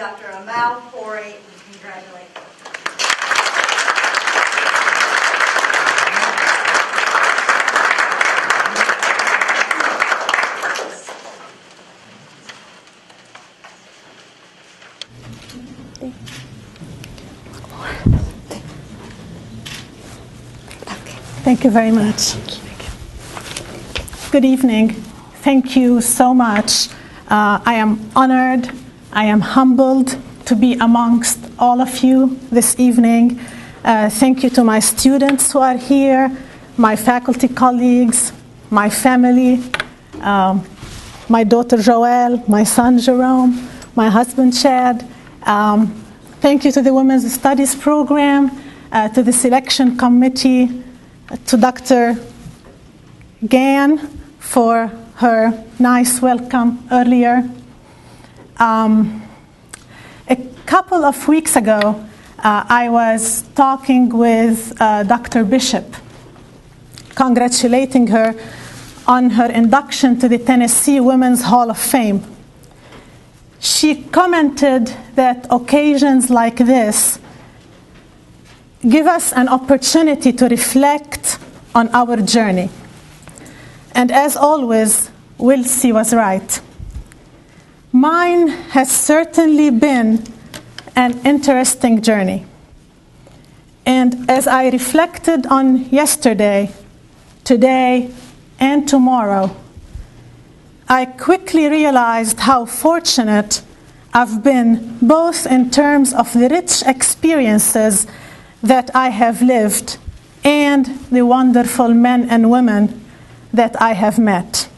Dr. Amal, Khoury, and congratulate them. Thank you very much. Good evening. Thank you so much. I am honored, I am humbled to be amongst all of you this evening. Thank you to my students who are here, my faculty colleagues, my family, my daughter Joelle, my son Jerome, my husband Chad. Thank you to the Women's Studies Program, to the selection committee, to Dr. Gann for her nice welcome earlier. A couple of weeks ago, I was talking with Dr. Bishop, congratulating her on her induction to the Tennessee Women's Hall of Fame. She commented that occasions like this give us an opportunity to reflect on our journey. And as always, Wilsie was right. Mine has certainly been an interesting journey. And as I reflected on yesterday, today, and tomorrow, I quickly realized how fortunate I've been, both in terms of the rich experiences that I have lived and the wonderful men and women that I have met.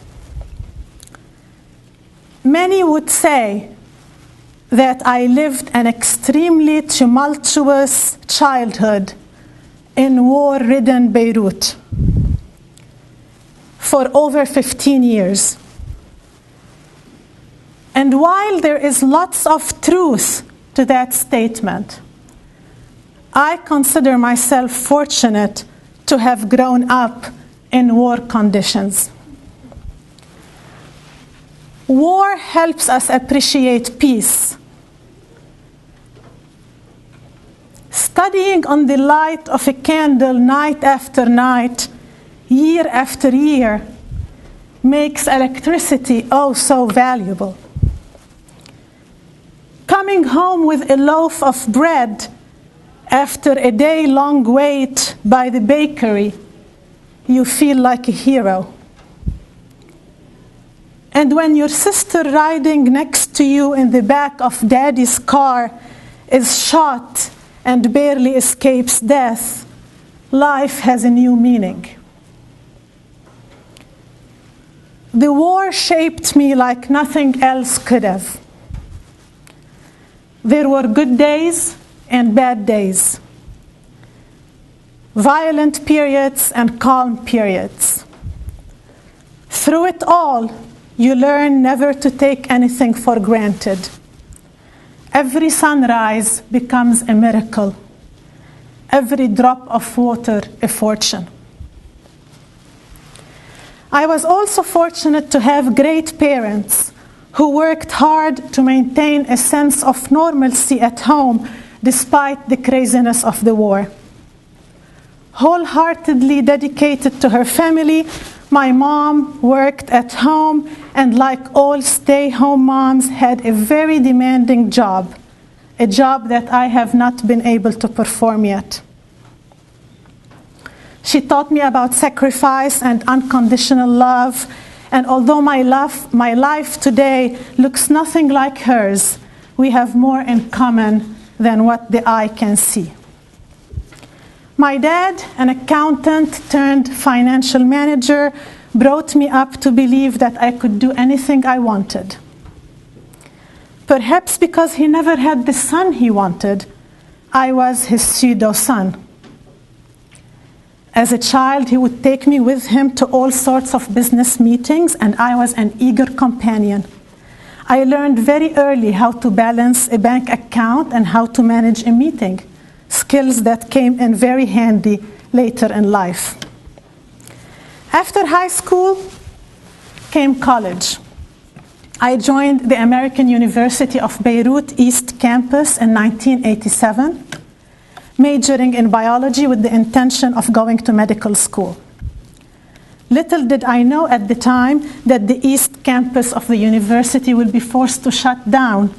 Many would say that I lived an extremely tumultuous childhood in war-ridden Beirut for over 15 years. And while there is lots of truth to that statement, I consider myself fortunate to have grown up in war conditions. War helps us appreciate peace. Studying on the light of a candle night after night, year after year, makes electricity oh so valuable. Coming home with a loaf of bread after a day-long wait by the bakery, you feel like a hero. And when your sister riding next to you in the back of daddy's car is shot and barely escapes death, life has a new meaning. The war shaped me like nothing else could have. There were good days and bad days, violent periods and calm periods. Through it all, you learn never to take anything for granted. Every sunrise becomes a miracle. Every drop of water a fortune. I was also fortunate to have great parents who worked hard to maintain a sense of normalcy at home despite the craziness of the war. Wholeheartedly dedicated to her family, my mom worked at home and, like all stay-home moms, had a very demanding job, a job that I have not been able to perform yet. She taught me about sacrifice and unconditional love, and although my life today looks nothing like hers, we have more in common than what the eye can see. My dad, an accountant turned financial manager, brought me up to believe that I could do anything I wanted. Perhaps because he never had the son he wanted, I was his pseudo-son. As a child, he would take me with him to all sorts of business meetings, and I was an eager companion. I learned very early how to balance a bank account and how to manage a meeting, skills that came in very handy later in life. After high school came college. I joined the American University of Beirut East Campus in 1987, majoring in biology with the intention of going to medical school. Little did I know at the time that the East Campus of the university will be forced to shut down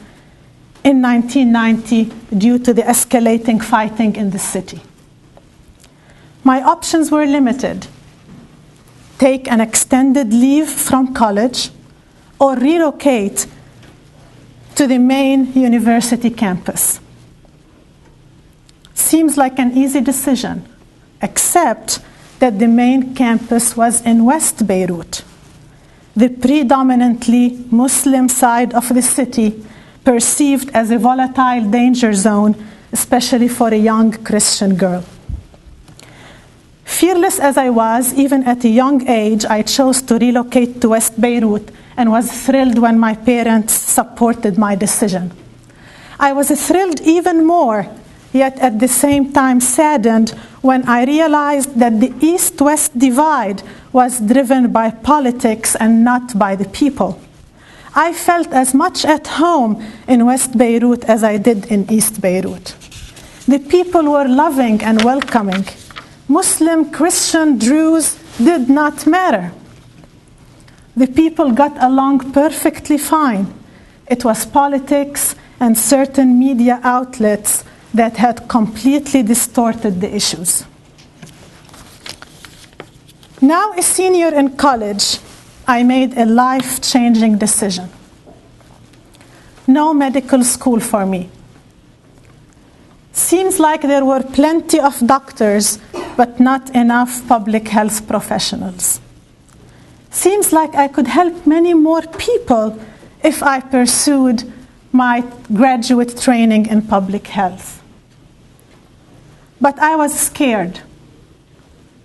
in 1990 due to the escalating fighting in the city. My options were limited: take an extended leave from college or relocate to the main university campus. Seems like an easy decision, except that the main campus was in West Beirut, the predominantly Muslim side of the city, perceived as a volatile danger zone, especially for a young Christian girl. Fearless as I was, even at a young age, I chose to relocate to West Beirut and was thrilled when my parents supported my decision. I was thrilled even more, yet at the same time saddened, when I realized that the East-West divide was driven by politics and not by the people. I felt as much at home in West Beirut as I did in East Beirut. The people were loving and welcoming. Muslim, Christian, Druze did not matter. The people got along perfectly fine. It was politics and certain media outlets that had completely distorted the issues. Now a senior in college, I made a life-changing decision. No medical school for me. Seems like there were plenty of doctors, but not enough public health professionals. Seems like I could help many more people if I pursued my graduate training in public health. But I was scared,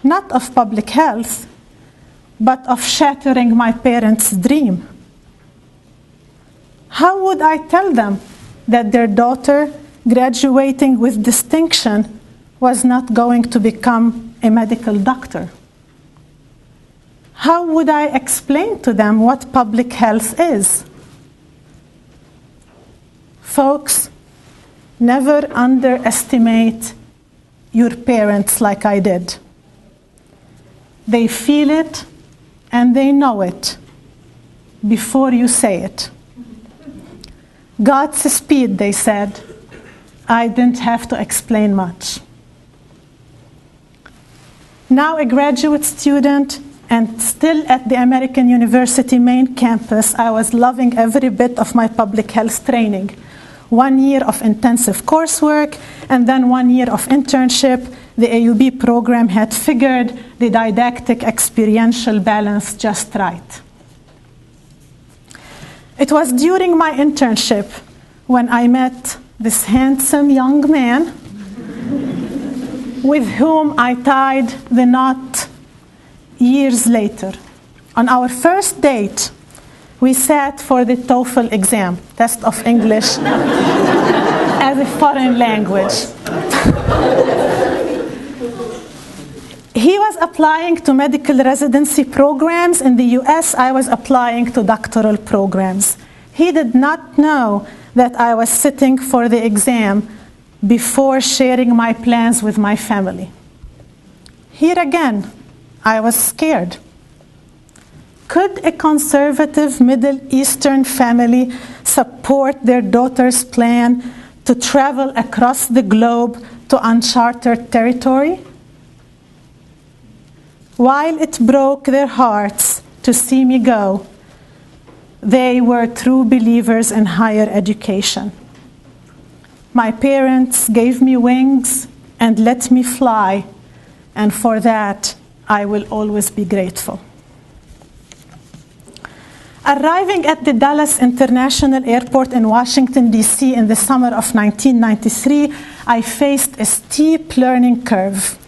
not of public health, but of shattering my parents' dream. How would I tell them that their daughter, graduating with distinction, was not going to become a medical doctor? How would I explain to them what public health is? Folks, never underestimate your parents like I did. They feel it and they know it before you say it. God's speed, they said. I didn't have to explain much. Now a graduate student and still at the American University main campus, I was loving every bit of my public health training. 1 year of intensive coursework and then 1 year of internship. The AUB program had figured the didactic experiential balance just right. It was during my internship when I met this handsome young man with whom I tied the knot years later. On our first date, we sat for the TOEFL exam, test of English as a foreign language. He was applying to medical residency programs in the US. I was applying to doctoral programs. He did not know that I was sitting for the exam before sharing my plans with my family. Here again, I was scared. Could a conservative Middle Eastern family support their daughter's plan to travel across the globe to uncharted territory? While it broke their hearts to see me go, they were true believers in higher education. My parents gave me wings and let me fly, and for that, I will always be grateful. Arriving at the Dallas International Airport in Washington, D.C. in the summer of 1993, I faced a steep learning curve.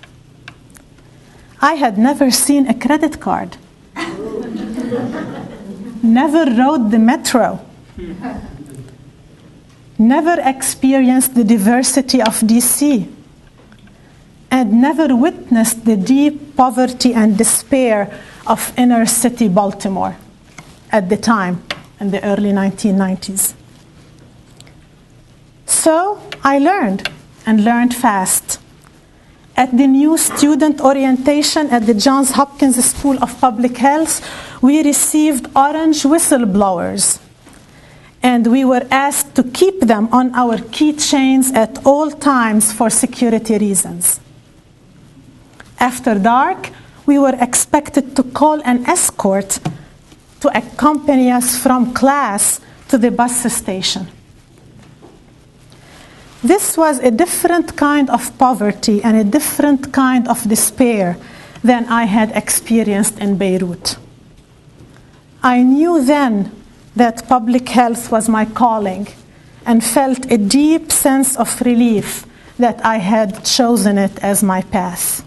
I had never seen a credit card, never rode the metro, never experienced the diversity of D.C., and never witnessed the deep poverty and despair of inner city Baltimore at the time. in the early 1990s. So I learned, and learned fast. At the new student orientation at the Johns Hopkins School of Public Health, we received orange whistleblowers, and we were asked to keep them on our keychains at all times for security reasons. After dark, we were expected to call an escort to accompany us from class to the bus station. This was a different kind of poverty and a different kind of despair than I had experienced in Beirut. I knew then that public health was my calling and felt a deep sense of relief that I had chosen it as my path.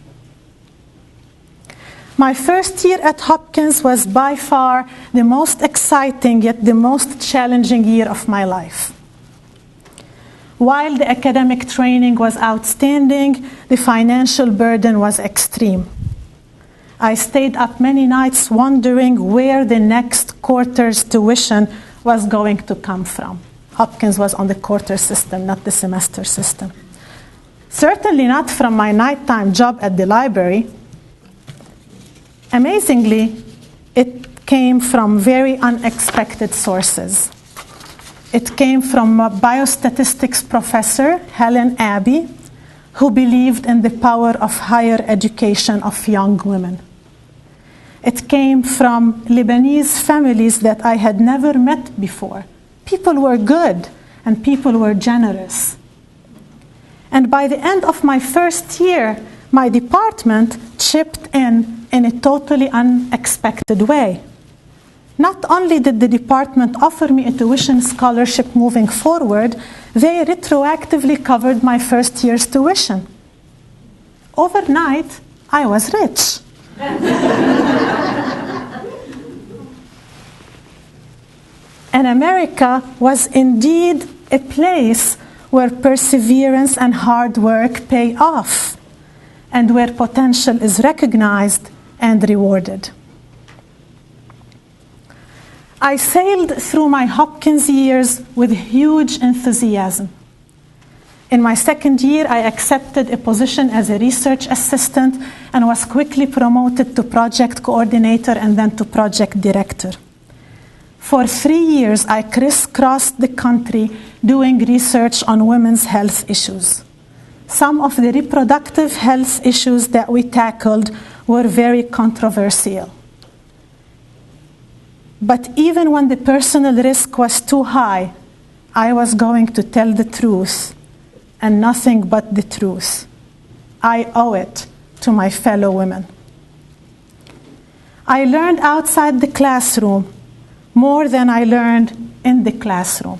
My first year at Hopkins was by far the most exciting yet the most challenging year of my life. While the academic training was outstanding, the financial burden was extreme. I stayed up many nights wondering where the next quarter's tuition was going to come from. Hopkins was on the quarter system, not the semester system. Certainly not from my nighttime job at the library. Amazingly, it came from very unexpected sources. It came from a biostatistics professor, Helen Abbey, who believed in the power of higher education of young women. It came from Lebanese families that I had never met before. People were good and people were generous. And by the end of my first year, my department chipped in a totally unexpected way. Not only did the department offer me a tuition scholarship moving forward, they retroactively covered my first year's tuition. Overnight, I was rich. And America was indeed a place where perseverance and hard work pay off, and where potential is recognized and rewarded. I sailed through my Hopkins years with huge enthusiasm. In my second year, I accepted a position as a research assistant and was quickly promoted to project coordinator and then to project director. For 3 years, I crisscrossed the country doing research on women's health issues. Some of the reproductive health issues that we tackled were very controversial. But even when the personal risk was too high, I was going to tell the truth, and nothing but the truth. I owe it to my fellow women. I learned outside the classroom more than I learned in the classroom.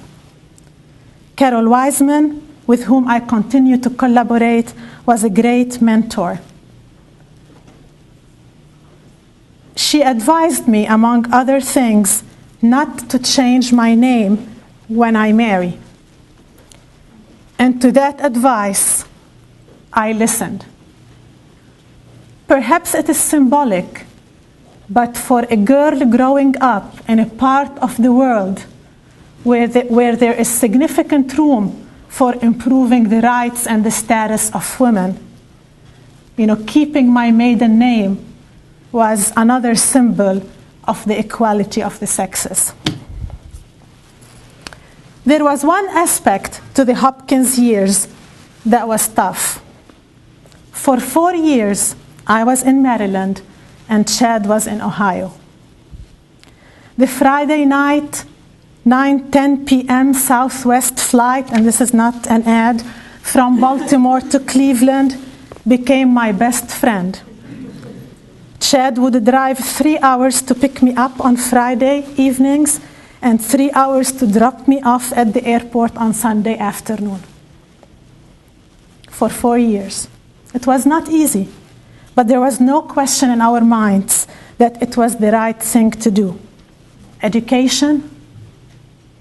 Carol Wiseman, with whom I continue to collaborate, was a great mentor. She advised me, among other things, not to change my name when I marry. And to that advice, I listened. Perhaps it is symbolic, but for a girl growing up in a part of the world where there is significant room for improving the rights and the status of women, keeping my maiden name was another symbol of the equality of the sexes. There was one aspect to the Hopkins years that was tough. For 4 years, I was in Maryland and Chad was in Ohio. The Friday night, 9:10 p.m. Southwest flight, and this is not an ad, from Baltimore to Cleveland became my best friend. Chad would drive 3 hours to pick me up on Friday evenings and 3 hours to drop me off at the airport on Sunday afternoon. For 4 years. It was not easy, but there was no question in our minds that it was the right thing to do. Education,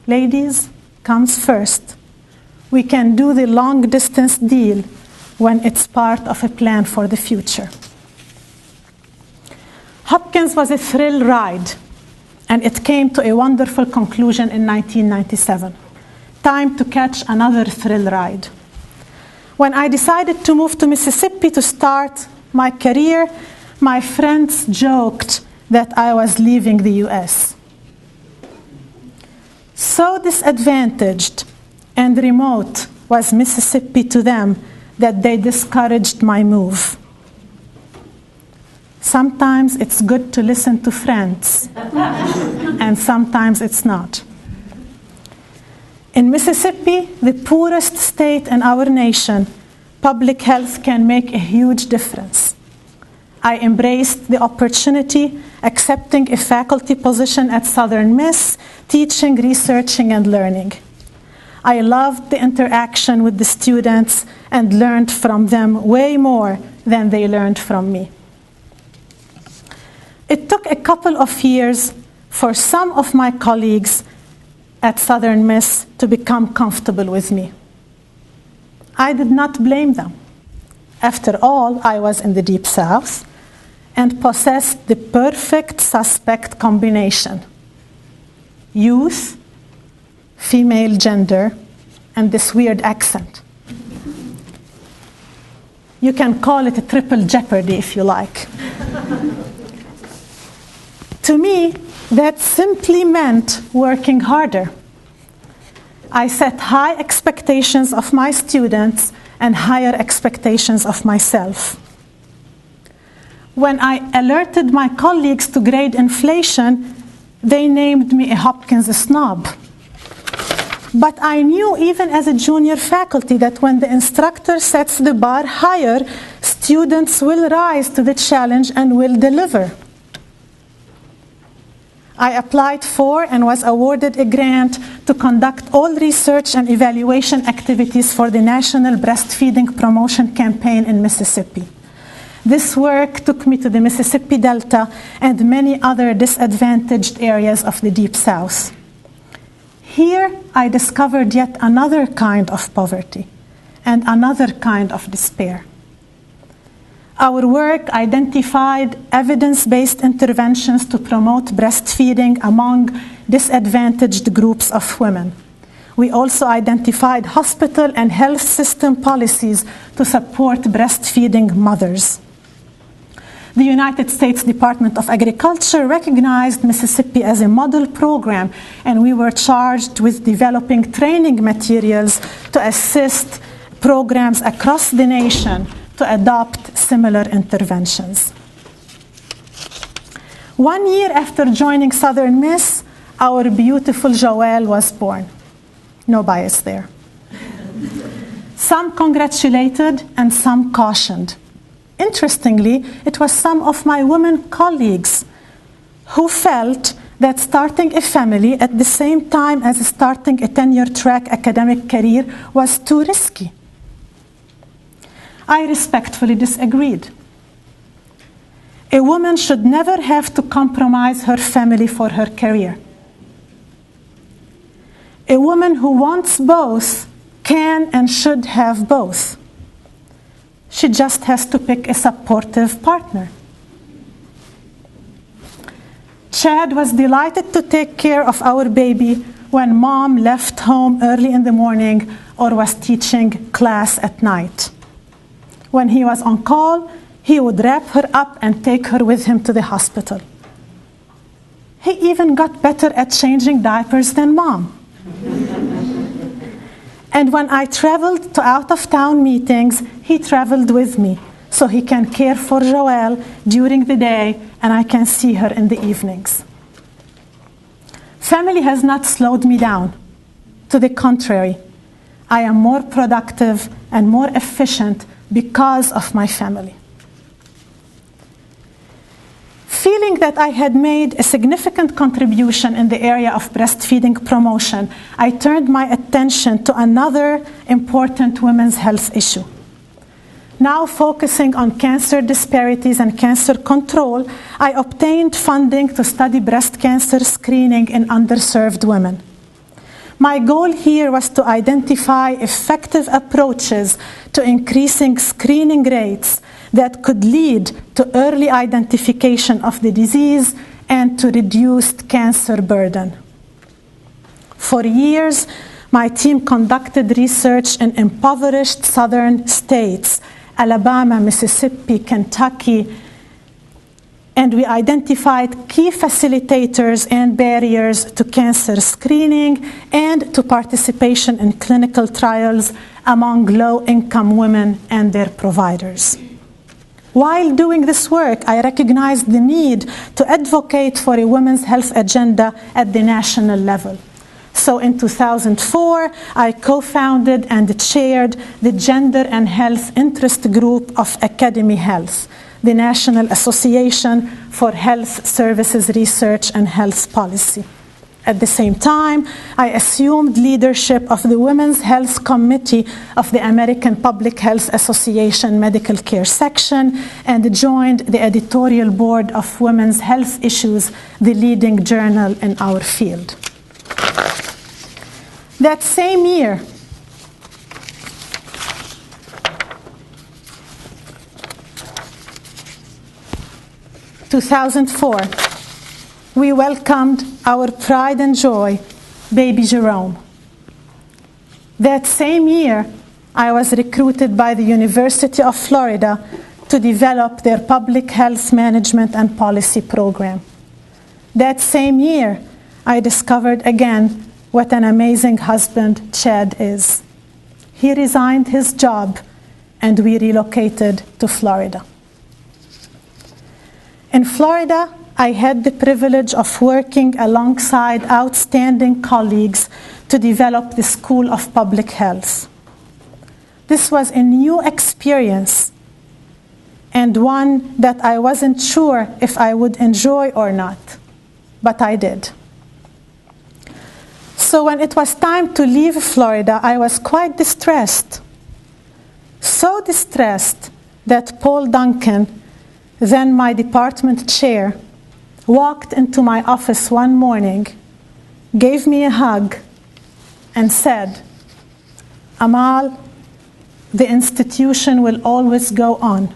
ladies, comes first. We can do the long-distance deal when it's part of a plan for the future. Hopkins was a thrill ride. and it came to a wonderful conclusion in 1997. Time to catch another thrill ride. When I decided to move to Mississippi to start my career, my friends joked that I was leaving the US. So disadvantaged and remote was Mississippi to them that they discouraged my move. Sometimes it's good to listen to friends, and sometimes it's not. In Mississippi, the poorest state in our nation, public health can make a huge difference. I embraced the opportunity, accepting a faculty position at Southern Miss, teaching, researching, and learning. I loved the interaction with the students and learned from them way more than they learned from me. It took a couple of years for some of my colleagues at Southern Miss to become comfortable with me. I did not blame them. After all, I was in the Deep South and possessed the perfect suspect combination: youth, female gender, and this weird accent. You can call it a triple jeopardy if you like. To me, that simply meant working harder. I set high expectations of my students and higher expectations of myself. When I alerted my colleagues to grade inflation, they named me a Hopkins snob. But I knew even as a junior faculty that when the instructor sets the bar higher, students will rise to the challenge and will deliver. I applied for and was awarded a grant to conduct all research and evaluation activities for the National Breastfeeding Promotion Campaign in Mississippi. This work took me to the Mississippi Delta and many other disadvantaged areas of the Deep South. Here, I discovered yet another kind of poverty and another kind of despair. Our work identified evidence-based interventions to promote breastfeeding among disadvantaged groups of women. We also identified hospital and health system policies to support breastfeeding mothers. The United States Department of Agriculture recognized Mississippi as a model program, and we were charged with developing training materials to assist programs across the nation to adopt similar interventions. 1 year after joining Southern Miss, our beautiful Joelle was born. No bias there. Some congratulated and some cautioned. Interestingly, it was some of my women colleagues who felt that starting a family at the same time as starting a tenure track academic career was too risky. I respectfully disagreed. A woman should never have to compromise her family for her career. A woman who wants both can and should have both. She just has to pick a supportive partner. Chad was delighted to take care of our baby when mom left home early in the morning or was teaching class at night. When he was on call, he would wrap her up and take her with him to the hospital. He even got better at changing diapers than mom. And when I traveled to out-of-town meetings, he traveled with me so he can care for Joelle during the day and I can see her in the evenings. Family has not slowed me down. To the contrary, I am more productive and more efficient because of my family. Feeling that I had made a significant contribution in the area of breastfeeding promotion, I turned my attention to another important women's health issue. Now focusing on cancer disparities and cancer control, I obtained funding to study breast cancer screening in underserved women. My goal here was to identify effective approaches to increasing screening rates that could lead to early identification of the disease and to reduced cancer burden. For years, my team conducted research in impoverished southern states, Alabama, Mississippi, Kentucky, and we identified key facilitators and barriers to cancer screening and to participation in clinical trials among low-income women and their providers. While doing this work, I recognized the need to advocate for a women's health agenda at the national level. So in 2004, I co-founded and chaired the Gender and Health Interest Group of Academy Health, the National Association for Health Services Research and Health Policy. At the same time, I assumed leadership of the Women's Health Committee of the American Public Health Association Medical Care Section and joined the editorial board of Women's Health Issues, the leading journal in our field. That same year, in 2004, we welcomed our pride and joy, baby Jerome. That same year, I was recruited by the University of Florida to develop their public health management and policy program. That same year, I discovered again what an amazing husband Chad is. He resigned his job and we relocated to Florida. In Florida, I had the privilege of working alongside outstanding colleagues to develop the School of Public Health. This was a new experience and one that I wasn't sure if I would enjoy or not, but I did. So when it was time to leave Florida, I was quite distressed. So distressed that Paul Duncan, then my department chair, walked into my office one morning, gave me a hug, and said, "Amal, the institution will always go on.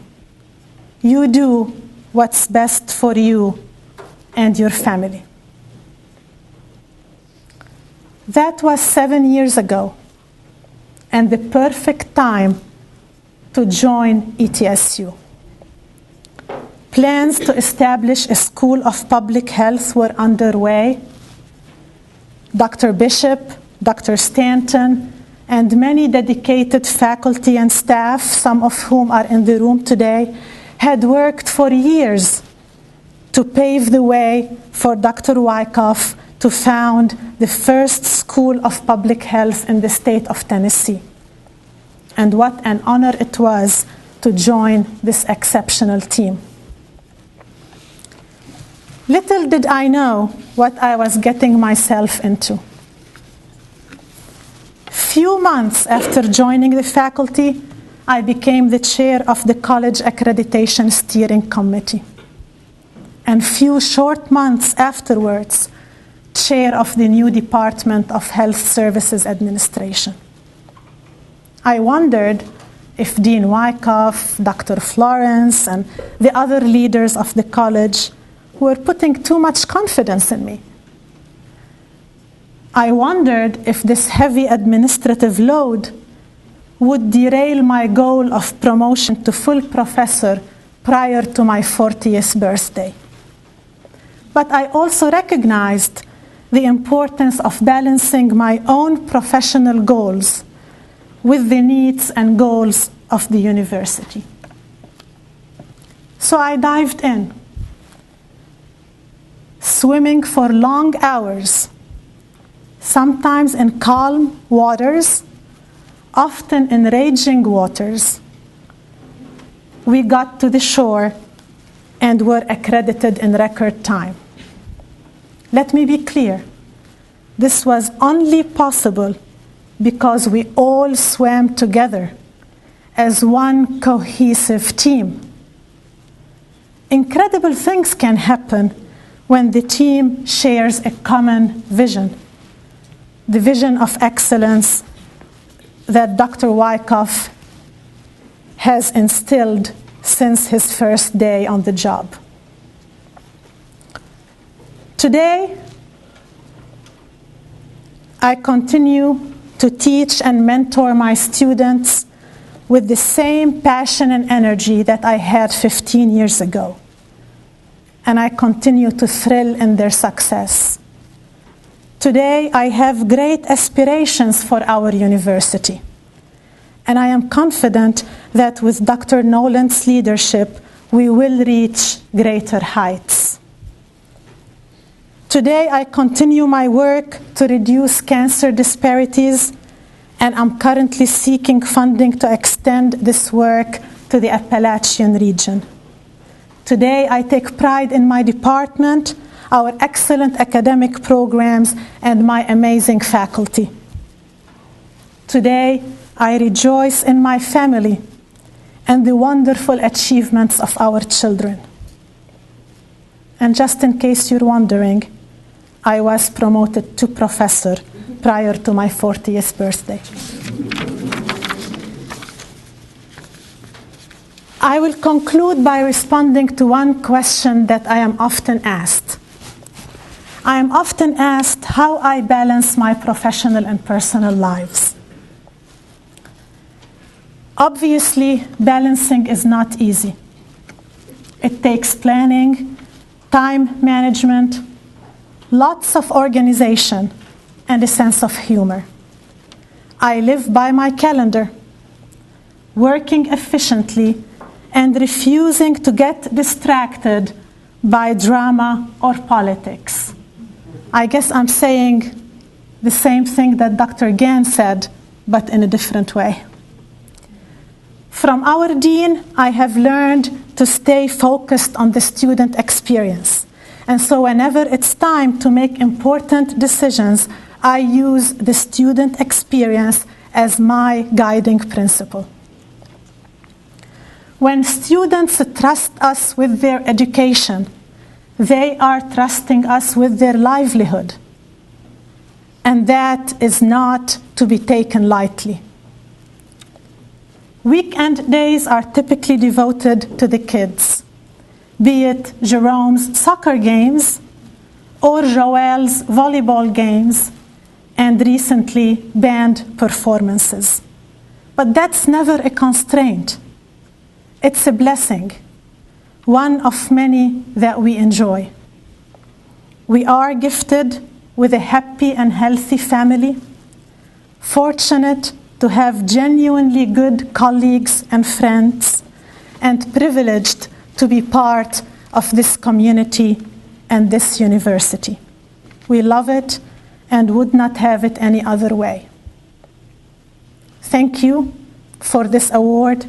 You do what's best for you and your family." That was 7 years ago, and the perfect time to join ETSU. Plans to establish a School of Public Health were underway. Dr. Bishop, Dr. Stanton, and many dedicated faculty and staff, some of whom are in the room today, had worked for years to pave the way for Dr. Wyckoff to found the first School of Public Health in the state of Tennessee. And what an honor it was to join this exceptional team. Little did I know what I was getting myself into. Few months after joining the faculty, I became the chair of the College Accreditation Steering Committee. And few short months afterwards, chair of the new Department of Health Services Administration. I wondered if Dean Wyckoff, Dr. Florence, and the other leaders of the college were putting too much confidence in me. I wondered if this heavy administrative load would derail my goal of promotion to full professor prior to my 40th birthday. But I also recognized the importance of balancing my own professional goals with the needs and goals of the university. So I dived in, swimming for long hours, sometimes in calm waters, often in raging waters. We got to the shore and were accredited in record time. Let me be clear, this was only possible because we all swam together as one cohesive team. Incredible things can happen when the team shares a common vision, the vision of excellence that Dr. Wyckoff has instilled since his first day on the job. Today, I continue to teach and mentor my students with the same passion and energy that I had 15 years ago. And I continue to thrill in their success. Today, I have great aspirations for our university. And I am confident that with Dr. Nolan's leadership, we will reach greater heights. Today, I continue my work to reduce cancer disparities, and I'm currently seeking funding to extend this work to the Appalachian region. Today, I take pride in my department, our excellent academic programs, and my amazing faculty. Today, I rejoice in my family and the wonderful achievements of our children. And just in case you're wondering, I was promoted to professor prior to my 40th birthday. I will conclude by responding to one question that I am often asked. I am often asked how I balance my professional and personal lives. Obviously, balancing is not easy. It takes planning, time management, lots of organization, and a sense of humor. I live by my calendar, working efficiently and refusing to get distracted by drama or politics. I guess I'm saying the same thing that Dr. Gann said, but in a different way. From our dean, I have learned to stay focused on the student experience. And so whenever it's time to make important decisions, I use the student experience as my guiding principle. When students trust us with their education, they are trusting us with their livelihood. And that is not to be taken lightly. Weekend days are typically devoted to the kids, be it Jerome's soccer games or Joel's volleyball games, and recently band performances. But that's never a constraint. It's a blessing, one of many that we enjoy. We are gifted with a happy and healthy family, fortunate to have genuinely good colleagues and friends, and privileged to be part of this community and this university. We love it and would not have it any other way. Thank you for this award.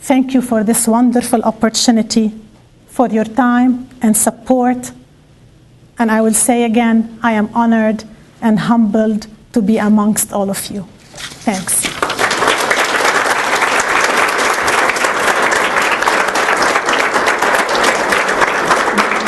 Thank you for this wonderful opportunity, for your time and support. And I will say again, I am honored and humbled to be amongst all of you. Thanks.